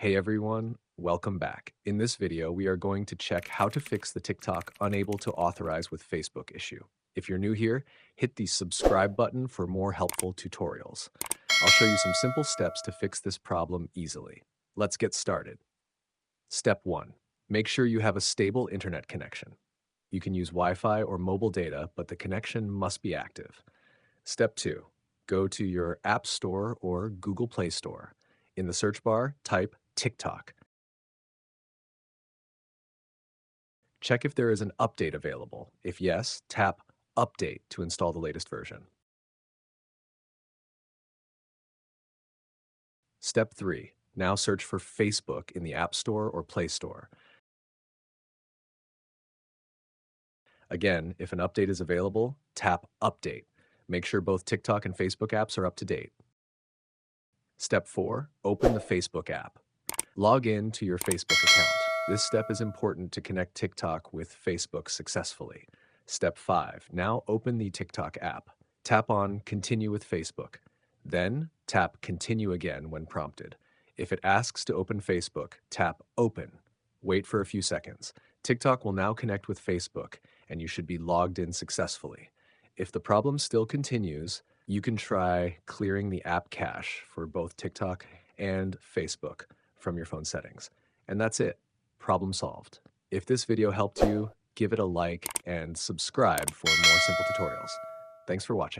Hey everyone, welcome back. In this video, we are going to check how to fix the TikTok unable to authorize with Facebook issue. If you're new here, hit the subscribe button for more helpful tutorials. I'll show you some simple steps to fix this problem easily. Let's get started. Step 1. Make sure you have a stable internet connection. You can use Wi-Fi or mobile data, but the connection must be active. Step 2. Go to your App Store or Google Play Store. In the search bar, type TikTok. Check if there is an update available. If yes, tap Update to install the latest version. Step 3. Now search for Facebook in the App Store or Play Store. Again, if an update is available, tap Update. Make sure both TikTok and Facebook apps are up to date. Step 4. Open the Facebook app. Log in to your Facebook account. This step is important to connect TikTok with Facebook successfully. Step 5. Now open the TikTok app. Tap on Continue with Facebook. Then tap Continue again when prompted. If it asks to open Facebook, tap Open. Wait for a few seconds. TikTok will now connect with Facebook, and you should be logged in successfully. If the problem still continues, you can try clearing the app cache for both TikTok and Facebook from your phone settings. And that's it. Problem solved. If this video helped you, give it a like and subscribe for more simple tutorials. Thanks for watching.